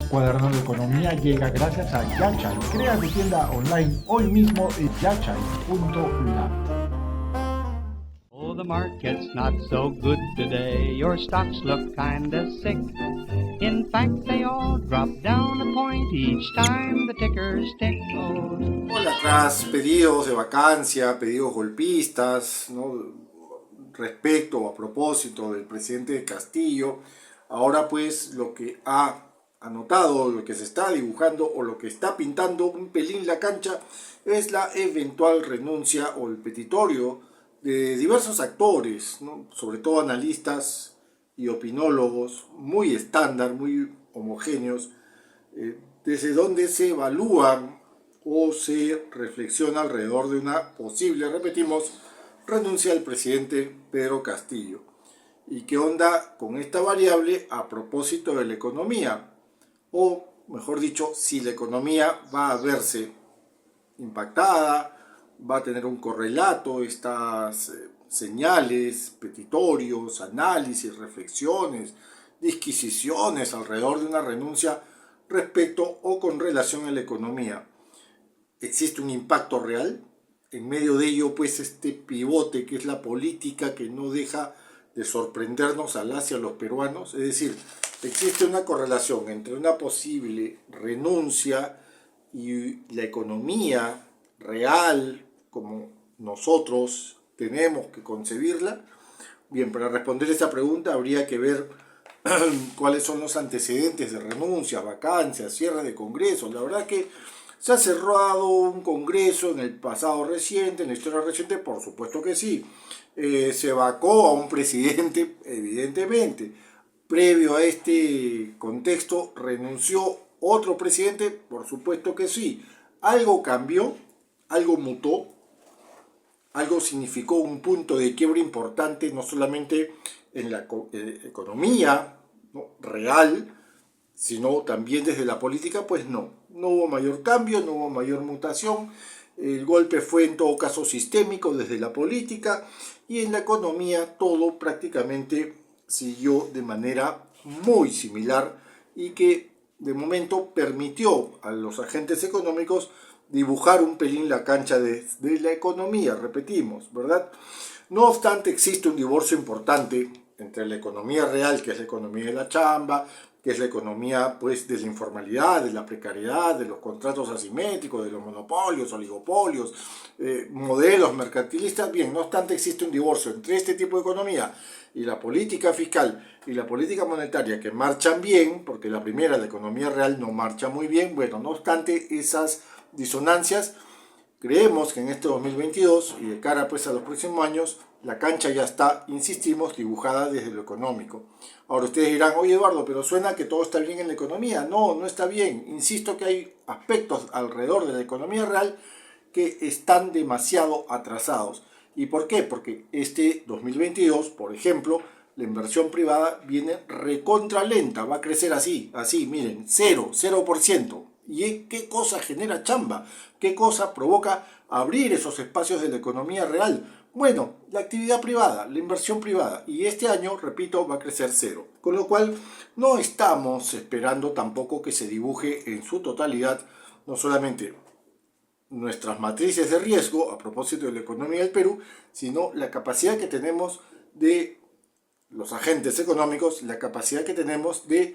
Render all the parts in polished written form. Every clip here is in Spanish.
Cuaderno de Economía llega gracias a Yachai. Crea tu tienda online hoy mismo en yachai.lab. Oh, the market's not so good today. Your stocks look kinda sick. In fact, they all drop down a point each time the tickers tick. Hola, tras pedidos de vacancia, pedidos golpistas, ¿no? Respecto o a propósito del presidente Castillo, ahora pues lo que ha anotado, lo que se está dibujando o lo que está pintando un pelín la cancha es la eventual renuncia o el petitorio de diversos actores, ¿no? Sobre todo analistas y opinólogos muy estándar, muy homogéneos, desde donde se evalúan o se reflexiona alrededor de una posible, repetimos, renuncia al presidente Pedro Castillo. ¿Y qué onda con esta variable a propósito de la economía? O, mejor dicho, si la economía va a verse impactada, va a tener un correlato, estas señales, petitorios, análisis, reflexiones, disquisiciones alrededor de una renuncia respecto o con relación a la economía. ¿Existe un impacto real? En medio de ello, pues, este pivote que es la política que no deja de sorprendernos a las y a los peruanos. Es decir, existe una correlación entre una posible renuncia y la economía real, como nosotros tenemos que concebirla. Bien, para responder esta pregunta habría que ver cuáles son los antecedentes de renuncias, vacancias, cierre de congresos. La verdad que ¿se ha cerrado un congreso en el pasado reciente, en la historia reciente? Por supuesto que sí. Se vacó a un presidente, evidentemente. Previo a este contexto, renunció otro presidente, por supuesto que sí. Algo cambió, algo mutó, algo significó un punto de quiebre importante, no solamente en la economía, ¿no?, real, sino también desde la política. Pues no hubo mayor cambio, no hubo mayor mutación. El golpe fue en todo caso sistémico desde la política, y en la economía todo prácticamente siguió de manera muy similar, y que de momento permitió a los agentes económicos dibujar un pelín la cancha de la economía, repetimos, ¿verdad? No obstante, existe un divorcio importante entre la economía real, que es la economía de la chamba, que es la economía pues de la informalidad, de la precariedad, de los contratos asimétricos, de los monopolios, oligopolios, modelos mercantilistas. Bien, no obstante, existe un divorcio entre este tipo de economía y la política fiscal y la política monetaria, que marchan bien, porque la primera, la economía real, no marcha muy bien. Bueno, no obstante esas disonancias, creemos que en este 2022 y de cara pues a los próximos años, la cancha ya está, insistimos, dibujada desde lo económico. Ahora ustedes dirán, oye Eduardo, pero suena que todo está bien en la economía. No, no está bien. Insisto que hay aspectos alrededor de la economía real que están demasiado atrasados. ¿Y por qué? Porque este 2022, por ejemplo, la inversión privada viene recontra lenta, va a crecer así, miren, 0%. ¿Y qué cosa genera chamba? ¿Qué cosa provoca abrir esos espacios de la economía real? Bueno, la actividad privada, la inversión privada. Y este año, repito, va a crecer 0. Con lo cual, no estamos esperando tampoco que se dibuje en su totalidad no solamente nuestras matrices de riesgo a propósito de la economía del Perú, sino la capacidad que tenemos de los agentes económicos, la capacidad que tenemos de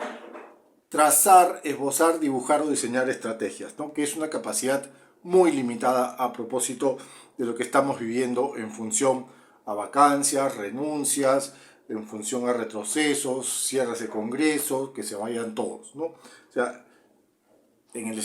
trazar, esbozar, dibujar o diseñar estrategias, ¿no?, que es una capacidad muy limitada a propósito de lo que estamos viviendo en función a vacancias, renuncias, en función a retrocesos, cierres de congresos, que se vayan todos, ¿no? O sea, en el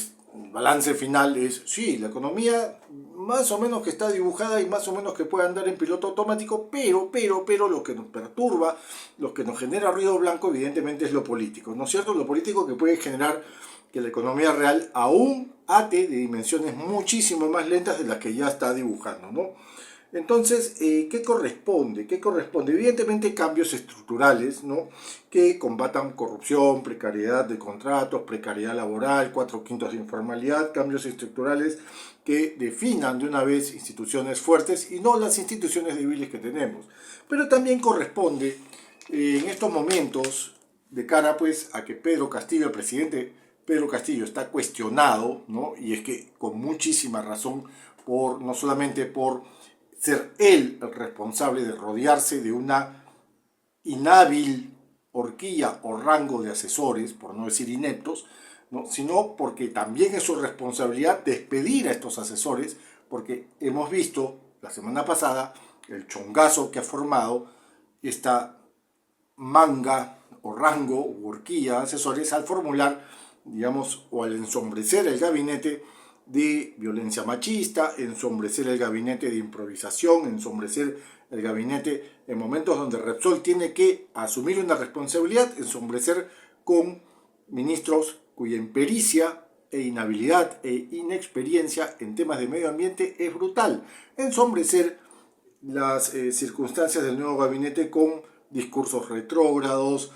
balance final es, sí, la economía más o menos que está dibujada y más o menos que puede andar en piloto automático, pero lo que nos perturba, lo que nos genera ruido blanco, evidentemente es lo político, ¿no es cierto? Lo político que puede generar que la economía real aún ate de dimensiones muchísimo más lentas de las que ya está dibujando, ¿no? Entonces, ¿qué corresponde? ¿Qué corresponde? Evidentemente cambios estructurales, ¿no?, que combatan corrupción, precariedad de contratos, precariedad laboral, 4/5 de informalidad, cambios estructurales que definan de una vez instituciones fuertes y no las instituciones débiles que tenemos. Pero también corresponde en estos momentos, de cara pues a que Pedro Castillo, el presidente Pedro Castillo está cuestionado, ¿no? Y es que con muchísima razón, no solamente por ser él el responsable de rodearse de una inhábil horquilla o rango de asesores, por no decir ineptos, ¿no? Sino porque también es su responsabilidad despedir a estos asesores, porque hemos visto la semana pasada el chongazo que ha formado esta manga o rango o horquilla de asesores al formular, digamos, o al ensombrecer el gabinete de violencia machista, ensombrecer el gabinete de improvisación, ensombrecer el gabinete en momentos donde Repsol tiene que asumir una responsabilidad, ensombrecer con ministros cuya impericia e inhabilidad e inexperiencia en temas de medio ambiente es brutal, ensombrecer las circunstancias del nuevo gabinete con discursos retrógrados,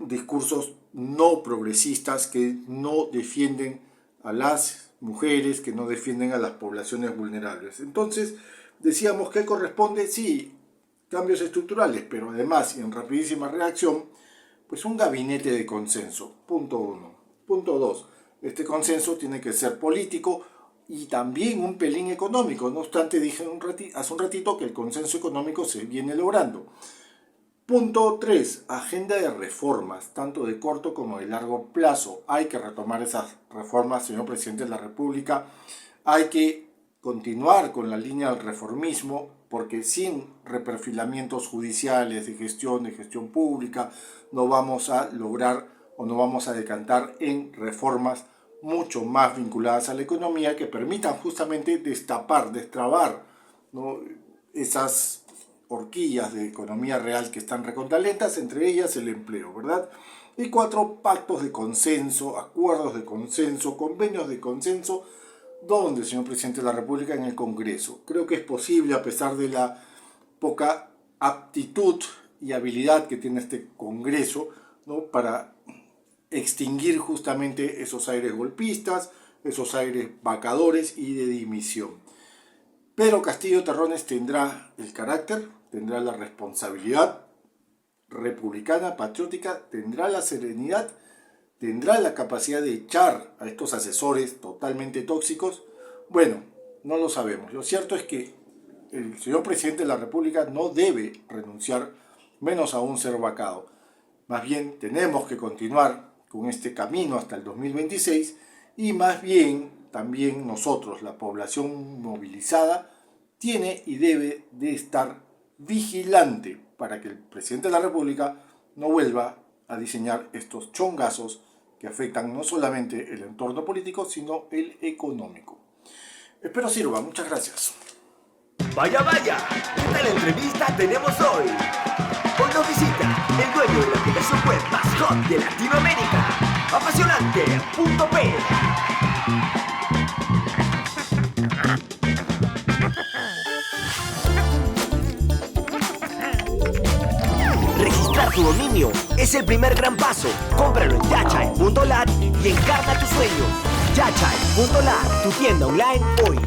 discursos no progresistas que no defienden a las mujeres, que no defienden a las poblaciones vulnerables. Entonces, decíamos que corresponde, sí, cambios estructurales, pero además, y en rapidísima reacción, pues un gabinete de consenso, punto 1. Punto 2, este consenso tiene que ser político y también un pelín económico. No obstante, dije hace un ratito que el consenso económico se viene logrando. Punto 3, agenda de reformas, tanto de corto como de largo plazo. Hay que retomar esas reformas, señor presidente de la República. Hay que continuar con la línea del reformismo, porque sin reperfilamientos judiciales de gestión pública, no vamos a lograr o no vamos a decantar en reformas mucho más vinculadas a la economía que permitan justamente destrabar, ¿no?, esas horquillas de economía real que están recontralentas, entre ellas el empleo, ¿verdad? Y 4, pactos de consenso, acuerdos de consenso, convenios de consenso. ¿Dónde, señor presidente de la República? En el Congreso. Creo que es posible, a pesar de la poca aptitud y habilidad que tiene este Congreso, ¿no?, para extinguir justamente esos aires golpistas, esos aires vacadores y de dimisión. Pedro Castillo Terrones tendrá el carácter, tendrá la responsabilidad republicana, patriótica, tendrá la serenidad, tendrá la capacidad de echar a estos asesores totalmente tóxicos. Bueno, no lo sabemos. Lo cierto es que el señor presidente de la República no debe renunciar, menos aún ser vacado. Más bien tenemos que continuar con este camino hasta el 2026 y más bien también nosotros, la población movilizada, tiene y debe de estar vigilante para que el presidente de la República no vuelva a diseñar estos chongazos que afectan no solamente el entorno político, sino el económico. Espero sirva. Muchas gracias. Vaya, vaya, ¿qué tal entrevista tenemos hoy? Hoy nos visita el dueño de la aplicación web más hot de Latinoamérica, Apasionante.p. Registrar tu dominio es el primer gran paso. Cómpralo en yachai.lat y encarna tus sueños. Yachai.lat, tu tienda online hoy.